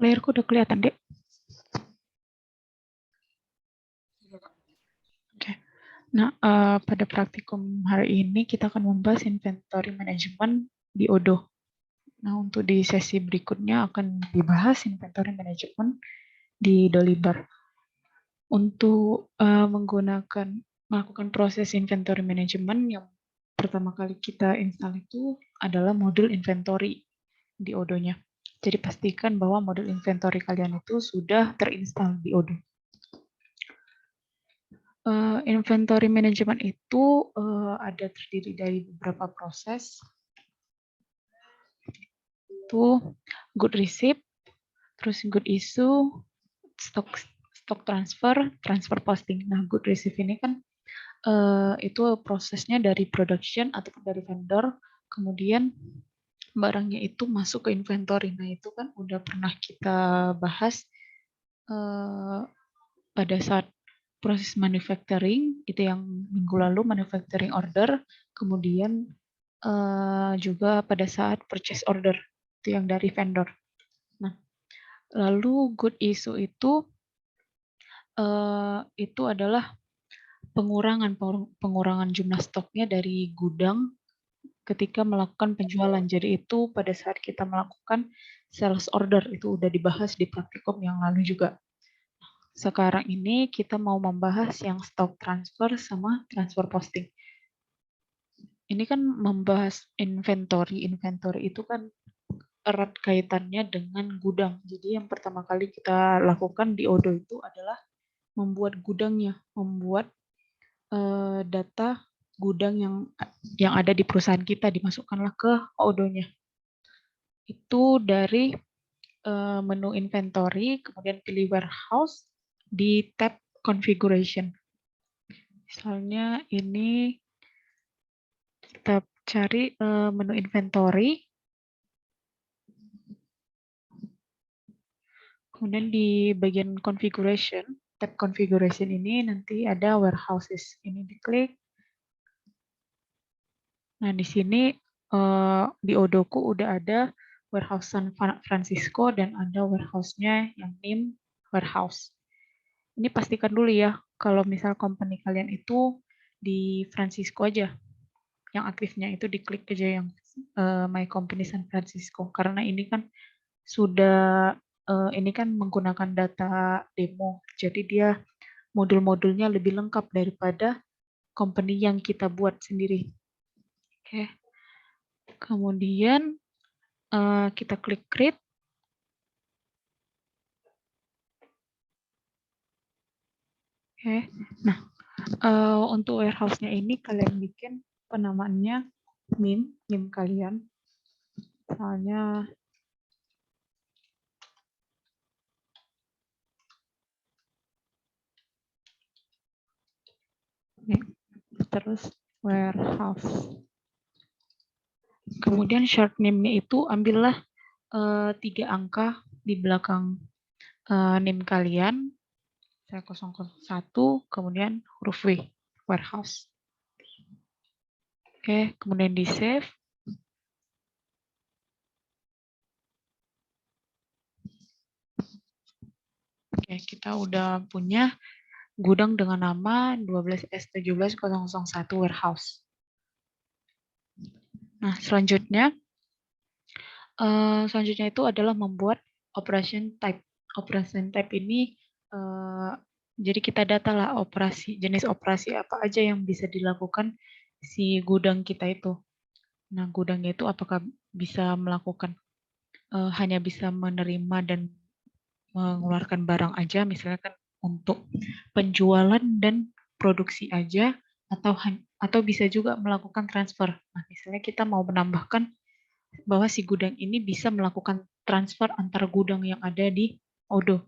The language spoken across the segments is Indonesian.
Layarku udah kelihatan, Dek. Oke. Nah, pada praktikum hari ini kita akan membahas inventory management di Odoo. Nah, untuk di sesi berikutnya akan dibahas inventory management di Dolibar. Untuk melakukan proses inventory management, yang pertama kali kita install itu adalah modul inventory di Odoo-nya. Jadi pastikan bahwa modul inventory kalian itu sudah terinstall di Odoo. Inventory management itu ada terdiri dari beberapa proses. Itu good receipt, terus good issue, stock transfer, transfer posting. Nah, good receipt ini kan itu prosesnya dari production ataupun dari vendor, kemudian barangnya itu masuk ke inventory. Nah, itu kan udah pernah kita bahas pada saat proses manufacturing, itu yang minggu lalu manufacturing order, kemudian juga pada saat purchase order, itu yang dari vendor. Nah, lalu good issue itu adalah pengurangan jumlah stoknya dari gudang ketika melakukan penjualan. Jadi itu pada saat kita melakukan sales order, itu udah dibahas di praktikum yang lalu juga. Sekarang ini kita mau membahas yang stock transfer sama transfer posting. Ini kan membahas inventory. Inventory itu kan erat kaitannya dengan gudang. Jadi yang pertama kali kita lakukan di Odoo itu adalah membuat gudangnya, membuat data gudang yang ada di perusahaan kita, dimasukkanlah ke Odoo-nya. Itu dari menu inventory, kemudian pilih warehouse di tab configuration. Misalnya ini kita cari menu inventory, kemudian di bagian configuration, tab configuration ini nanti ada warehouses. Ini diklik. Nah, di sini di Odoo-ku udah ada warehouse San Francisco dan ada warehouse-nya yang name warehouse. Ini pastikan dulu ya, kalau misal company kalian itu di Francisco aja, yang aktifnya itu diklik aja yang My Company San Francisco, karena ini kan sudah ini kan menggunakan data demo, jadi dia modul-modulnya lebih lengkap daripada company yang kita buat sendiri. Oke, kemudian kita klik create. Oke, nah untuk warehouse-nya ini kalian bikin penamaannya name kalian. Misalnya terus warehouse. Kemudian short name-nya itu ambillah 3 angka di belakang name kalian. Saya 001, kemudian huruf W, warehouse. Oke, kemudian di save. Oke, kita udah punya gudang dengan nama 12S17001 warehouse. Nah, selanjutnya itu adalah membuat operation type. Operation type ini jadi kita data lah jenis operasi apa aja yang bisa dilakukan si gudang kita itu. Nah, gudangnya itu apakah bisa melakukan hanya bisa menerima dan mengeluarkan barang aja, misalnya kan untuk penjualan dan produksi aja, atau bisa juga melakukan transfer. Nah, misalnya kita mau menambahkan bahwa si gudang ini bisa melakukan transfer antar gudang yang ada di Odoo.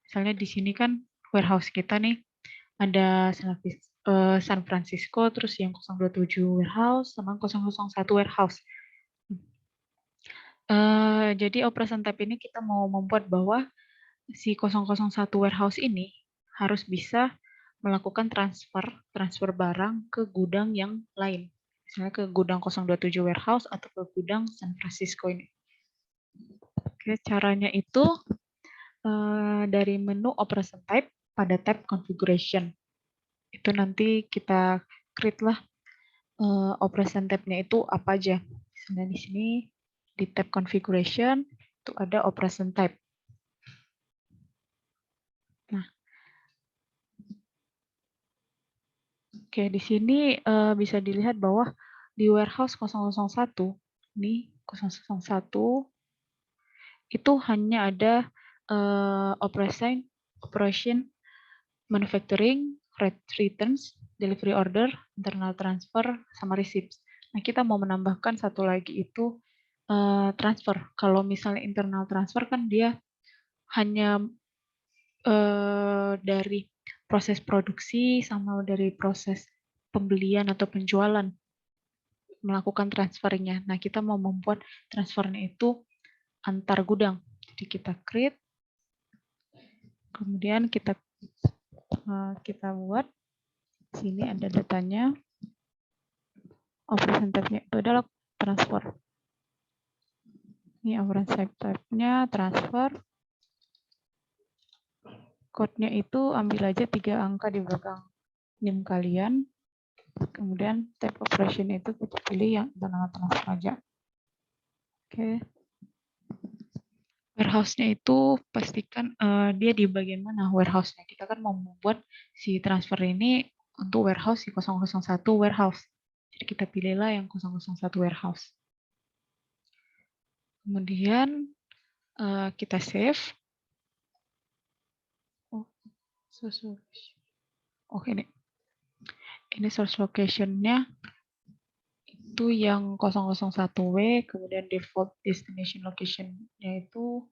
Misalnya di sini kan warehouse kita nih ada San Francisco, terus yang 027 warehouse sama 001 warehouse. Jadi operation type ini kita mau membuat bahwa si 001 warehouse ini harus bisa melakukan transfer barang ke gudang yang lain. Misalnya ke gudang 027 warehouse atau ke gudang San Francisco ini. Oke, caranya itu dari menu operation type pada tab configuration. Itu nanti kita create lah operation type-nya itu apa aja. Misalnya di sini di tab configuration itu ada operation type. Nah, oke, di sini bisa dilihat bahwa di warehouse 001 nih 001 itu hanya ada operation manufacturing, returns, delivery order, internal transfer, sama receipts. Nah, kita mau menambahkan satu lagi itu transfer. Kalau misalnya internal transfer kan dia hanya dari proses produksi sama dari proses pembelian atau penjualan melakukan transfernya. Nah, kita mau membuat transfernya itu antar gudang. Jadi kita create, kemudian kita buat. Sini ada datanya. Operation type-nya itu adalah transfer. Ini operation type-nya transfer. Code-nya itu ambil aja 3 angka di belakang NIM kalian. Kemudian type operation itu kita pilih yang internal transfer aja. Oke. Warehouse-nya itu pastikan dia di bagian mana warehouse-nya. Kita kan mau membuat si transfer ini untuk warehouse si 001 warehouse. Jadi kita pilihlah yang 001 warehouse. Kemudian kita save. Oh, ini source location-nya itu yang 001W, kemudian default destination location-nya itu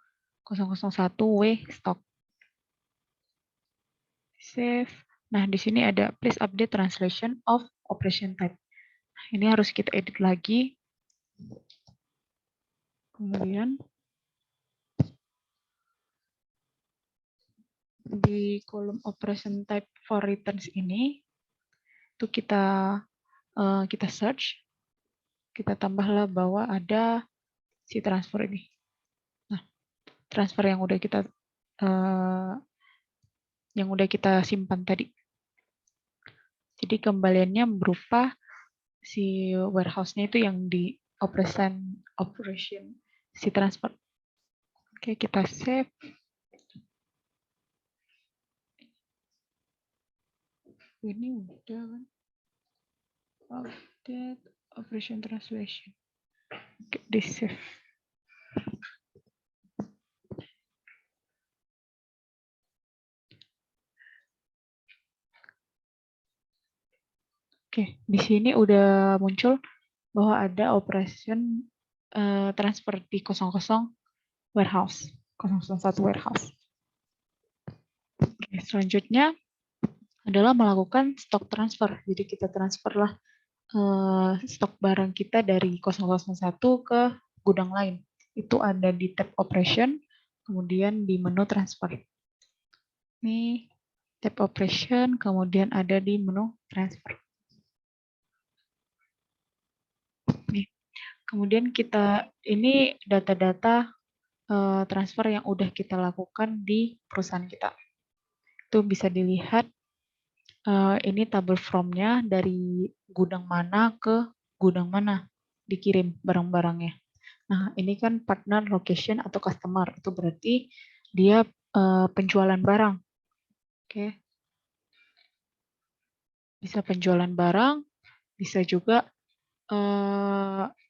001W stock. Save. Nah, di sini ada please update translation of operation type. Nah, ini harus kita edit lagi. Kemudian di kolom operation type for returns ini itu kita search, kita tambahlah bahwa ada si transfer ini. Nah, transfer yang udah kita simpan tadi. Jadi kembaliannya berupa si warehouse-nya itu yang di operation si transfer. Oke, kita save. Ini udah kan? Update operation translation. Oke, di save. Oke, di sini udah muncul bahwa ada operation transfer di 00 warehouse, 001 warehouse. Oke, selanjutnya adalah melakukan stock transfer. Jadi kita transferlah stok barang kita dari 001 ke gudang lain. Itu ada di tab operation, kemudian di menu transfer. Ini tab operation, kemudian ada di menu transfer. Nih. Kemudian kita ini data-data transfer yang udah kita lakukan di perusahaan kita. Itu bisa dilihat ini tabel from-nya dari gudang mana ke gudang mana dikirim barang-barangnya. Nah, ini kan partner, location, atau customer. Itu berarti dia penjualan barang. Oke. Bisa penjualan barang, bisa juga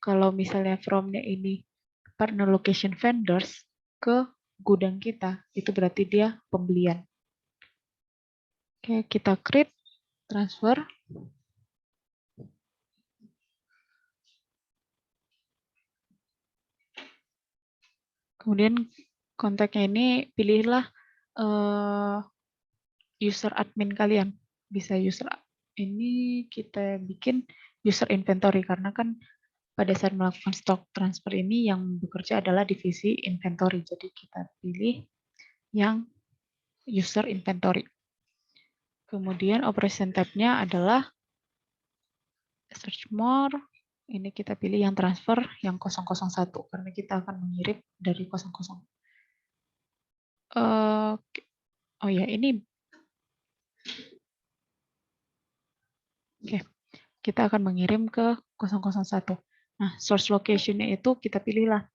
kalau misalnya from-nya ini partner location vendors ke gudang kita, itu berarti dia pembelian. Oke, kita create transfer. Kemudian kontaknya ini pilihlah user admin kalian. Bisa user ini kita bikin user inventory karena kan pada saat melakukan stock transfer ini yang bekerja adalah divisi inventory. Jadi kita pilih yang user inventory. Kemudian operation type-nya adalah search more. Ini kita pilih yang transfer yang 001 karena kita akan mengirim dari 00. Oh ya, ini oke. Kita akan mengirim ke 001. Nah, source location-nya itu kita pilihlah.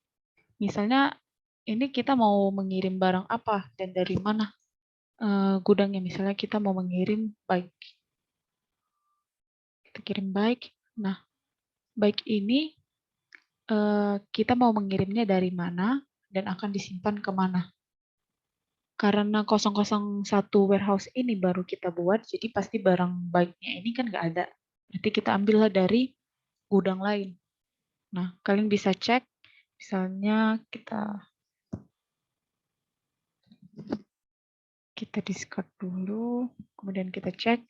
Misalnya ini kita mau mengirim barang apa dan dari mana gudangnya. Misalnya kita mau mengirim bike. Kita kirim bike. Nah, bike ini kita mau mengirimnya dari mana dan akan disimpan kemana. Karena 001 warehouse ini baru kita buat, jadi pasti barang bike-nya ini kan nggak ada. Berarti kita ambillah dari gudang lain. Nah, kalian bisa cek, misalnya kita discard dulu, kemudian kita cek.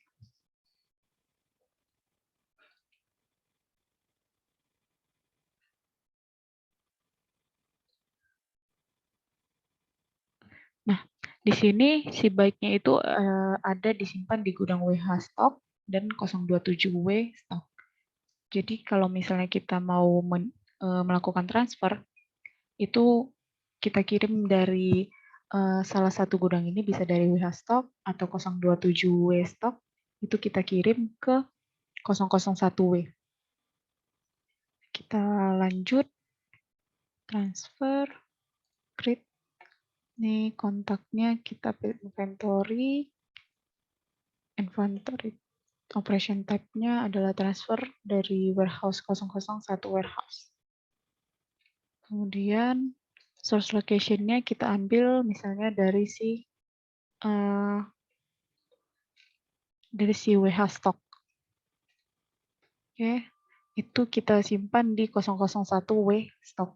Nah, di sini si bike-nya itu ada disimpan di gudang WH stok dan 027W stok. Jadi kalau misalnya kita mau melakukan transfer, itu kita kirim dari salah satu gudang ini, bisa dari WH stok atau 027W stok, itu kita kirim ke 001W. Kita lanjut, transfer, create. Ini kontaknya kita pilih inventory. Operation type-nya adalah transfer dari warehouse 001 warehouse. Kemudian source location-nya kita ambil misalnya dari si WH stock. Oke, itu kita simpan di 001W stock.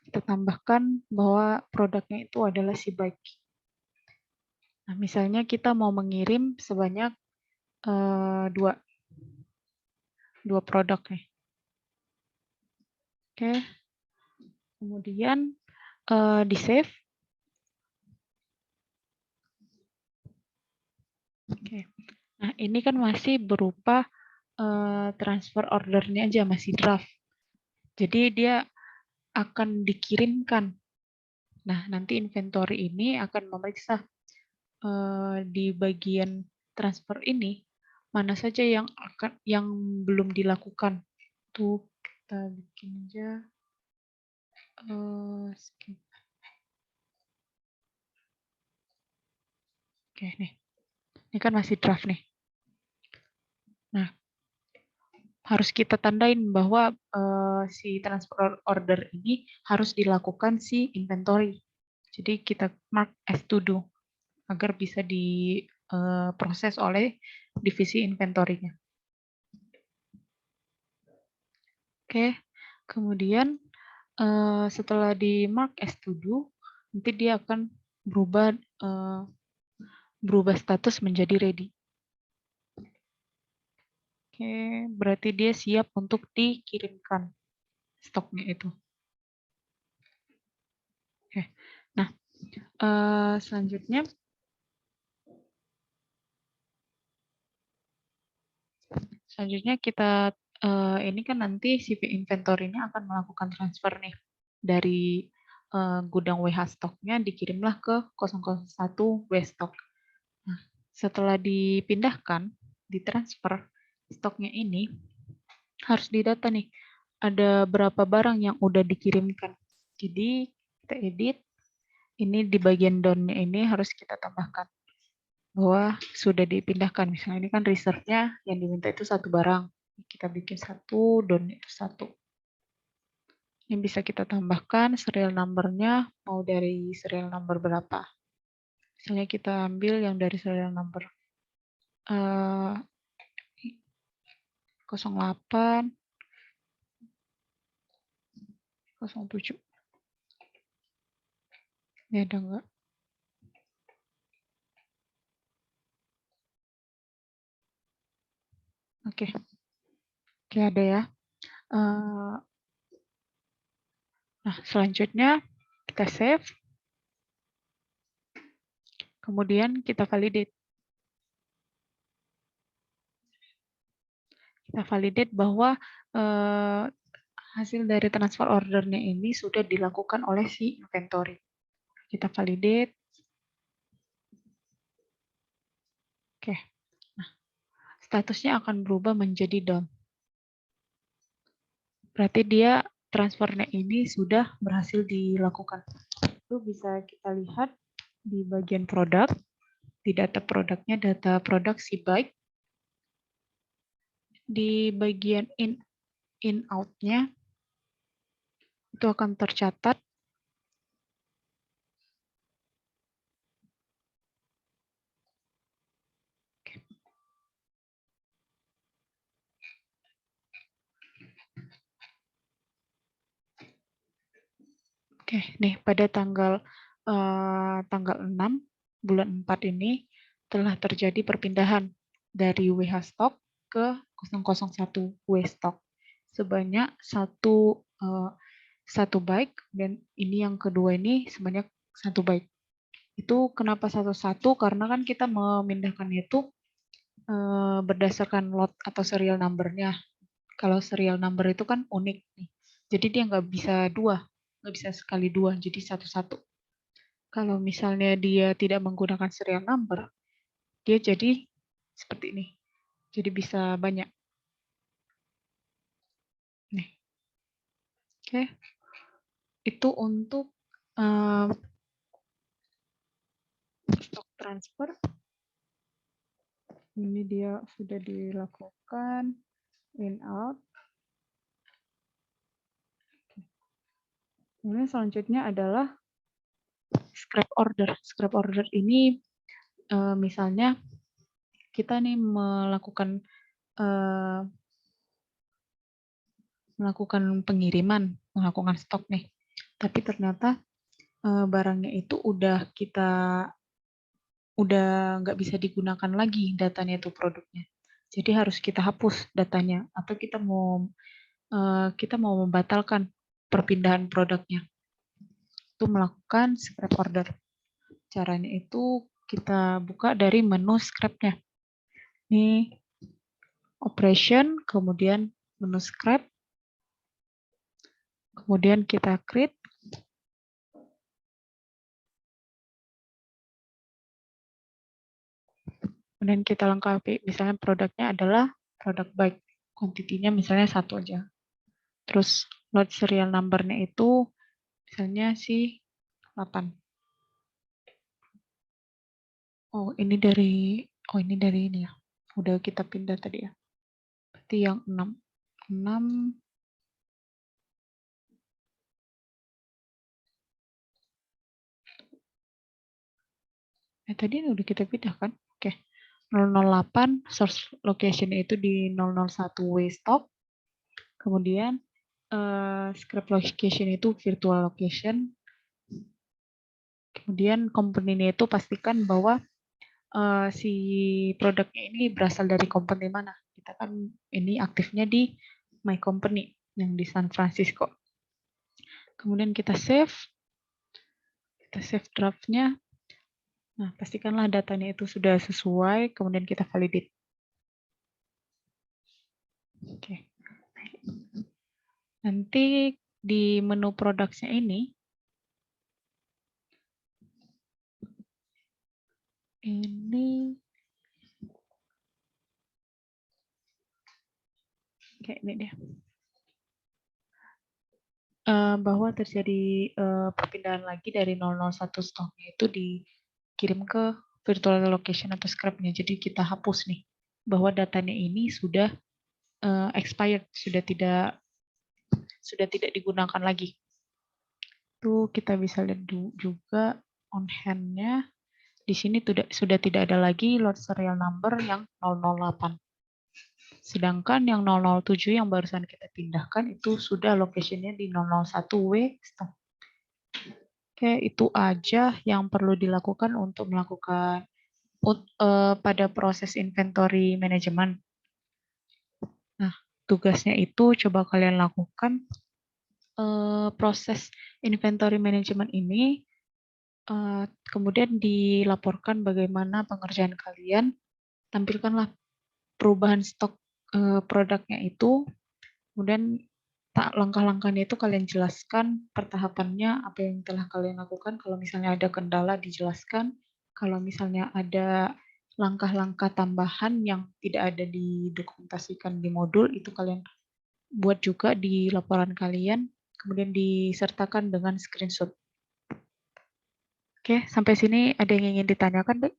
Kita tambahkan bahwa produknya itu adalah si bike. Nah, misalnya kita mau mengirim sebanyak dua produk nih. Oke, kemudian di save. Oke, nah ini kan masih berupa transfer ordernya aja, masih draft. Jadi dia akan dikirimkan. Nah, nanti inventory ini akan memeriksa di bagian transfer ini mana saja yang belum dilakukan. Tuh kita bikin aja skip. Oke nih, ini kan masih draft nih. Nah, harus kita tandain bahwa si transfer order ini harus dilakukan si inventory. Jadi kita mark as to do agar bisa diproses oleh divisi inventory-nya. Oke, kemudian setelah di mark as to do, nanti dia akan berubah status menjadi ready. Oke, berarti dia siap untuk dikirimkan stoknya itu. Oke, nah selanjutnya kita ini kan nanti si inventory-nya akan melakukan transfer nih dari gudang WH stoknya dikirimlah ke 001 W stock. Nah, setelah dipindahkan, ditransfer stoknya ini harus didata nih ada berapa barang yang udah dikirimkan. Jadi kita edit, ini di bagian down-nya ini harus kita tambahkan bahwa sudah dipindahkan. Misalnya ini kan reserve-nya yang diminta itu satu barang. Kita bikin satu, down itu satu. Ini bisa kita tambahkan serial number-nya mau dari serial number berapa. Misalnya kita ambil yang dari serial number 08, 07. Ini ada enggak? Oke. Oke, ada ya. Nah, selanjutnya kita save. Kemudian kita validate. Kita validate bahwa hasil dari transfer ordernya ini sudah dilakukan oleh si inventory. Kita validate. Oke, nah statusnya akan berubah menjadi down. Berarti dia transfernya ini sudah berhasil dilakukan. Itu bisa kita lihat di bagian produk, di data produknya, data produk si bike. Di bagian in out-nya itu akan tercatat Oke, nih pada tanggal 6 bulan 4 ini telah terjadi perpindahan dari WH stock ke 001 W stock sebanyak satu bike, dan ini yang kedua ini sebanyak satu bike. Itu kenapa satu-satu? Karena kan kita memindahkan itu berdasarkan lot atau serial number-nya. Kalau serial number itu kan unik nih. Jadi dia nggak bisa nggak bisa sekali dua, jadi satu-satu. Kalau misalnya dia tidak menggunakan serial number, dia jadi seperti ini. Jadi bisa banyak. Nih, oke. Itu untuk stock transfer. Ini dia sudah dilakukan in out. Kemudian selanjutnya adalah scrap order. Scrap order ini misalnya kita nih melakukan pengiriman, melakukan stok nih. Tapi ternyata barangnya itu udah nggak bisa digunakan lagi datanya itu produknya. Jadi harus kita hapus datanya atau kita mau membatalkan perpindahan produknya. Itu melakukan scrap order. Caranya itu kita buka dari menu scrap-nya. Ini operation, kemudian menu scrap, kemudian kita create. Kemudian kita lengkapi, misalnya produknya adalah produk bike, kuantitinya misalnya 1 aja. Terus lot serial number-nya itu misalnya si 8. Ini dari ini ya. Udah kita pindah tadi ya. Berarti yang 6. 6 tadi udah kita pindah kan? Oke. 008 source location itu di 001 W stock. Kemudian scrap location itu virtual location. Kemudian komponennya itu pastikan bahwa si produknya ini berasal dari company mana. Kita kan ini aktifnya di My Company yang di San Francisco. Kemudian kita save draftnya. Nah, pastikanlah datanya itu sudah sesuai, kemudian kita validate. Oke. Nanti di menu products-nya ini kayak ini deh. Bahwa terjadi perpindahan lagi dari 001 stoknya itu dikirim ke virtual location atau scrap-nya. Jadi kita hapus nih bahwa datanya ini sudah expired, sudah tidak digunakan lagi. Itu kita bisa lihat juga on hand-nya. Di sini sudah tidak ada lagi lot serial number yang 008. Sedangkan yang 007 yang barusan kita pindahkan itu sudah location-nya di 001 W stock. Oke, itu aja yang perlu dilakukan untuk melakukan pada proses inventory management. Nah, tugasnya itu coba kalian lakukan proses inventory management ini, kemudian dilaporkan bagaimana pengerjaan kalian, tampilkanlah perubahan stok produknya itu, kemudian langkah-langkahnya itu kalian jelaskan, pertahapannya apa yang telah kalian lakukan, kalau misalnya ada kendala dijelaskan, kalau misalnya ada langkah-langkah tambahan yang tidak ada didokumentasikan di modul itu kalian buat juga di laporan kalian, kemudian disertakan dengan screenshot. Oke, sampai sini ada yang ingin ditanyakan, Dek?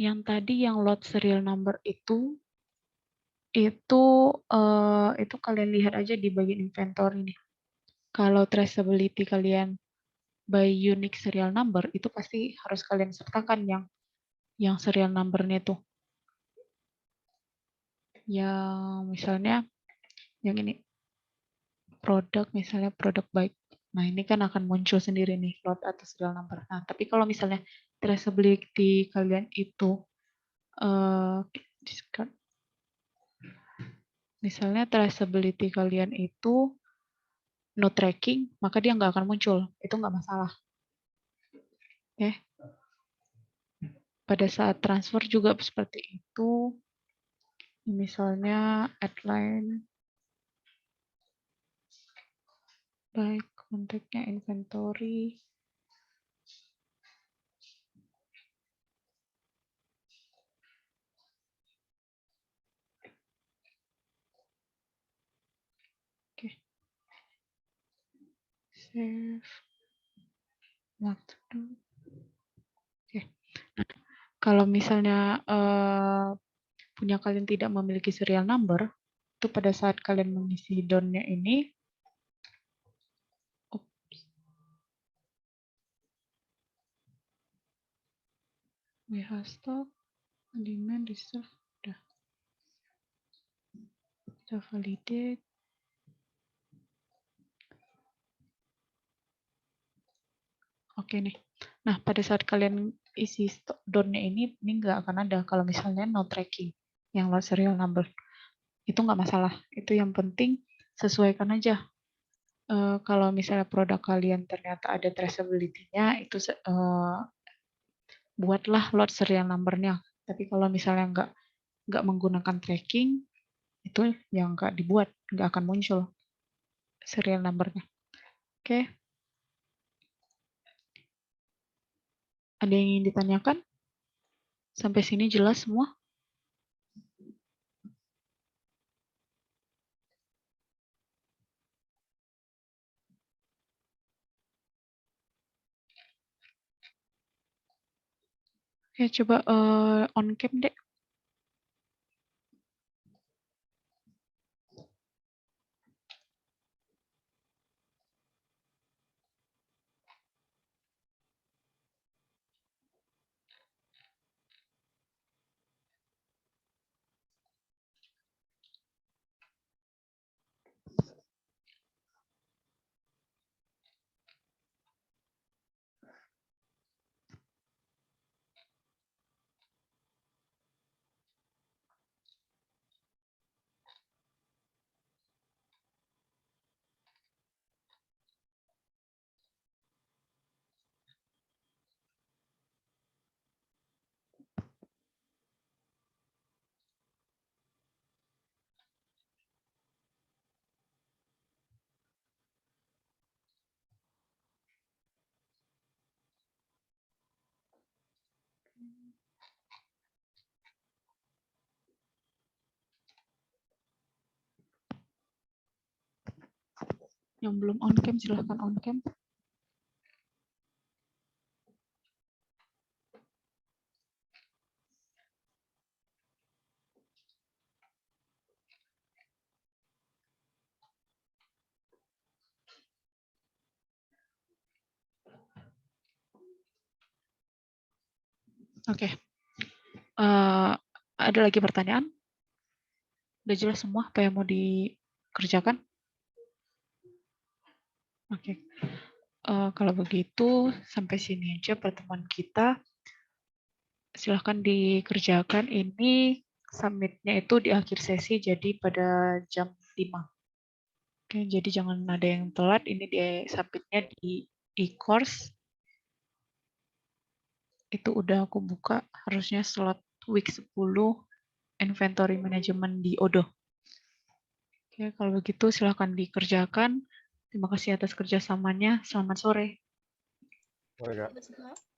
Yang tadi yang load serial number itu kalian lihat aja di bagian inventory nih. Kalau traceability kalian by unique serial number itu pasti harus kalian sertakan yang serial numbernya tuh. Yang misalnya yang ini produk, misalnya produk baik. Nah, ini kan akan muncul sendiri nih lot atau serial number. Nah, tapi kalau misalnya traceability kalian itu misalnya traceability kalian itu no tracking, maka dia nggak akan muncul. Itu nggak masalah. Oke. Pada saat transfer juga seperti itu. Misalnya headline, baik kontaknya inventory. Oke. Save. Waktu. Oke. Nah, kalau misalnya punya kalian tidak memiliki serial number, itu pada saat kalian mengisi don-nya ini, we have stock, demand, reserve, udah. Kita validate. Oke nih. Nah, pada saat kalian isi don-nya ini nggak akan ada kalau misalnya no tracking, yang load serial number. Itu nggak masalah. Itu yang penting sesuaikan aja. Kalau misalnya produk kalian ternyata ada traceability-nya, itu buatlah load serial number-nya. Tapi kalau misalnya nggak menggunakan tracking, itu yang nggak dibuat, nggak akan muncul serial number-nya. Oke. Ada yang ingin ditanyakan? Sampai sini jelas semua? Oke, coba on cam deh. Yang belum on cam silahkan on cam. Oke. Ada lagi pertanyaan? Udah jelas semua apa yang mau dikerjakan? Oke. Kalau begitu, sampai sini aja pertemuan kita. Silahkan dikerjakan. Ini submit-nya itu di akhir sesi, jadi pada jam 5. Oke, jadi jangan ada yang telat. Ini di submit-nya di e-course. Itu udah aku buka, harusnya slot week 10 inventory management di Odoo. Oke, kalau begitu silakan dikerjakan. Terima kasih atas kerjasamanya. Selamat sore. Boleh, Kak.